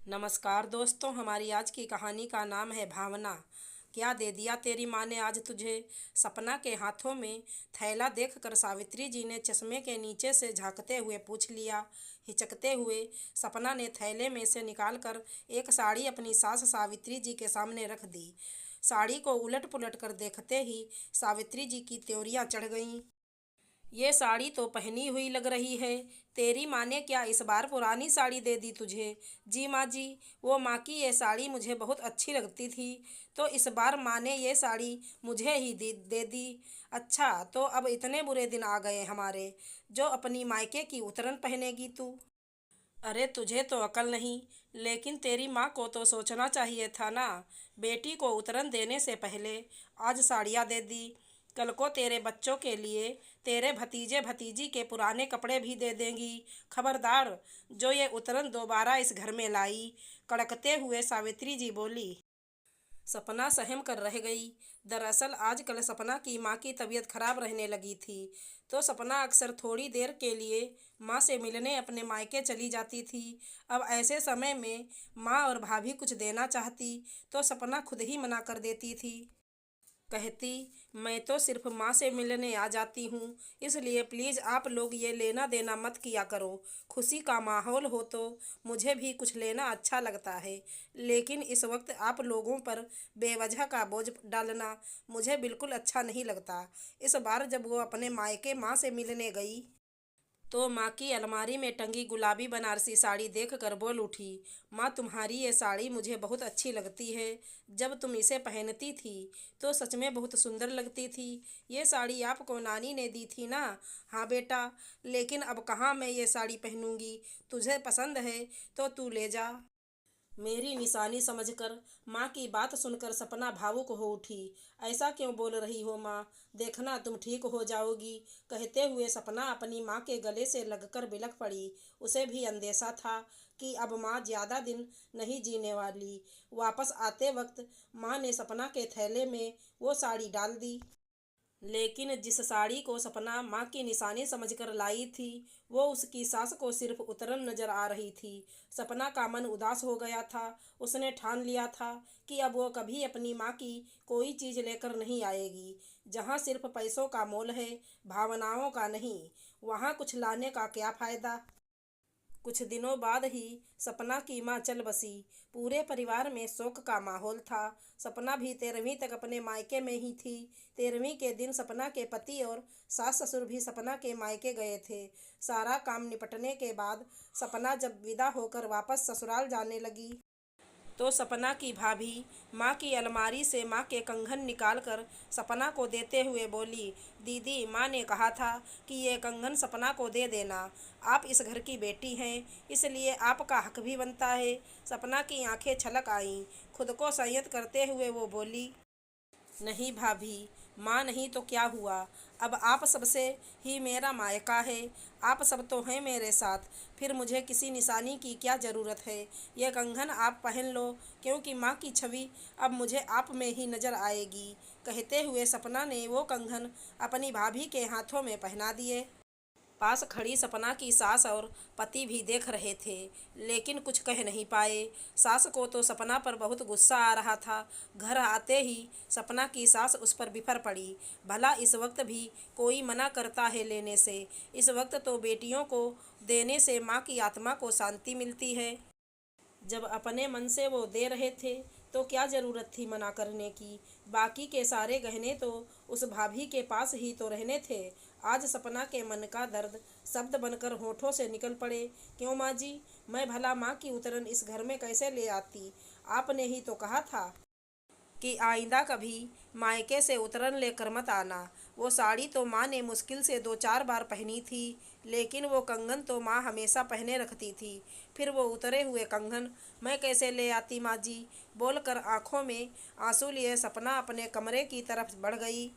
नमस्कार दोस्तों, हमारी आज की कहानी का नाम है भावना। क्या दे दिया तेरी माँ ने आज तुझे। सपना के हाथों में थैला देखकर सावित्री जी ने चश्मे के नीचे से झांकते हुए पूछ लिया। हिचकते हुए सपना ने थैले में से निकालकर एक साड़ी अपनी सास सावित्री जी के सामने रख दी। साड़ी को उलट पुलट कर देखते ही सावित्री जी की त्योरियां चढ़ गईं। ये साड़ी तो पहनी हुई लग रही है। तेरी माँ ने क्या इस बार पुरानी साड़ी दे दी तुझे। जी माँ जी, वो माँ की ये साड़ी मुझे बहुत अच्छी लगती थी, तो इस बार माँ ने ये साड़ी मुझे ही दे दी। अच्छा, तो अब इतने बुरे दिन आ गए हमारे, जो अपनी मायके की उतरन पहनेगी तू। अरे तुझे तो अकल नहीं, लेकिन तेरी माँ को तो सोचना चाहिए था ना। बेटी को उतरन देने से पहले आज साड़ियाँ दे दी, कल को तेरे बच्चों के लिए तेरे भतीजे भतीजी के पुराने कपड़े भी दे देंगी। खबरदार, जो ये उतरन दोबारा इस घर में लाई। कड़कते हुए सावित्री जी बोली। सपना सहम कर रह गई। दरअसल आजकल सपना की माँ की तबीयत खराब रहने लगी थी, तो सपना अक्सर थोड़ी देर के लिए माँ से मिलने अपने मायके चली जाती थी। अब ऐसे समय में माँ और भाभी कुछ देना चाहती तो सपना खुद ही मना कर देती थी। कहती, मैं तो सिर्फ माँ से मिलने आ जाती हूँ, इसलिए प्लीज़ आप लोग ये लेना देना मत किया करो। खुशी का माहौल हो तो मुझे भी कुछ लेना अच्छा लगता है, लेकिन इस वक्त आप लोगों पर बेवजह का बोझ डालना मुझे बिल्कुल अच्छा नहीं लगता। इस बार जब वो अपने मायके माँ से मिलने गई तो माँ की अलमारी में टंगी गुलाबी बनारसी साड़ी देखकर बोल उठी। माँ, तुम्हारी ये साड़ी मुझे बहुत अच्छी लगती है। जब तुम इसे पहनती थी तो सच में बहुत सुंदर लगती थी। ये साड़ी आपको नानी ने दी थी ना। हाँ बेटा, लेकिन अब कहाँ मैं ये साड़ी पहनूंगी। तुझे पसंद है तो तू ले जा। मेरी निशानी समझकर माँ की बात सुनकर सपना भावुक हो उठी। ऐसा क्यों बोल रही हो माँ, देखना तुम ठीक हो जाओगी। कहते हुए सपना अपनी माँ के गले से लगकर बिलख पड़ी। उसे भी अंदेशा था कि अब माँ ज़्यादा दिन नहीं जीने वाली। वापस आते वक्त माँ ने सपना के थैले में वो साड़ी डाल दी, लेकिन जिस साड़ी को सपना माँ की निशानी समझकर लाई थी वो उसकी सास को सिर्फ उतरन नजर आ रही थी। सपना का मन उदास हो गया था। उसने ठान लिया था कि अब वो कभी अपनी माँ की कोई चीज़ लेकर नहीं आएगी। जहाँ सिर्फ पैसों का मोल है, भावनाओं का नहीं, वहाँ कुछ लाने का क्या फ़ायदा। कुछ दिनों बाद ही सपना की माँ चल बसी। पूरे परिवार में शोक का माहौल था। सपना भी 13वीं तक अपने मायके में ही थी। 13वीं के दिन सपना के पति और सास ससुर भी सपना के मायके गए थे। सारा काम निपटने के बाद सपना जब विदा होकर वापस ससुराल जाने लगी तो सपना की भाभी माँ की अलमारी से माँ के कंगन निकालकर सपना को देते हुए बोली, दीदी, माँ ने कहा था कि ये कंगन सपना को दे देना। आप इस घर की बेटी हैं, इसलिए आपका हक भी बनता है। सपना की आंखें छलक आईं। खुद को संयत करते हुए वो बोली, नहीं भाभी, माँ नहीं तो क्या हुआ। अब आप सबसे ही मेरा मायका है। आप सब तो हैं मेरे साथ, फिर मुझे किसी निशानी की क्या ज़रूरत है। यह कंगन आप पहन लो, क्योंकि माँ की छवि अब मुझे आप में ही नज़र आएगी। कहते हुए सपना ने वो कंगन अपनी भाभी के हाथों में पहना दिए। पास खड़ी सपना की सास और पति भी देख रहे थे, लेकिन कुछ कह नहीं पाए। सास को तो सपना पर बहुत गुस्सा आ रहा था। घर आते ही सपना की सास उस पर बिफर पड़ी। भला इस वक्त भी कोई मना करता है लेने से। इस वक्त तो बेटियों को देने से माँ की आत्मा को शांति मिलती है। जब अपने मन से वो दे रहे थे तो क्या ज़रूरत थी मना करने की। बाकी के सारे गहने तो उस भाभी के पास ही तो रहने थे। आज सपना के मन का दर्द शब्द बनकर होठों से निकल पड़े। क्यों माँ जी, मैं भला माँ की उतरन इस घर में कैसे ले आती। आपने ही तो कहा था कि आइंदा कभी मायके से उतरन लेकर मत आना। वो साड़ी तो माँ ने मुश्किल से 2-4 बार पहनी थी, लेकिन वो कंगन तो माँ हमेशा पहने रखती थी। फिर वो उतरे हुए कंगन मैं कैसे ले आती माँ जी। बोलकर आंखों में आंसू लिए सपना अपने कमरे की तरफ बढ़ गई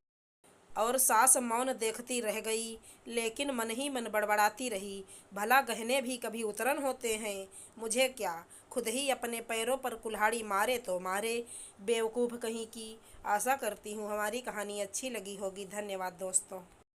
और सास मौन देखती रह गई, लेकिन मन ही मन बड़बड़ाती रही, भला गहने भी कभी उतरन होते हैं। मुझे क्या, खुद ही अपने पैरों पर कुल्हाड़ी मारे तो मारे, बेवकूफ़ कहीं की। आशा करती हूँ हमारी कहानी अच्छी लगी होगी। धन्यवाद दोस्तों।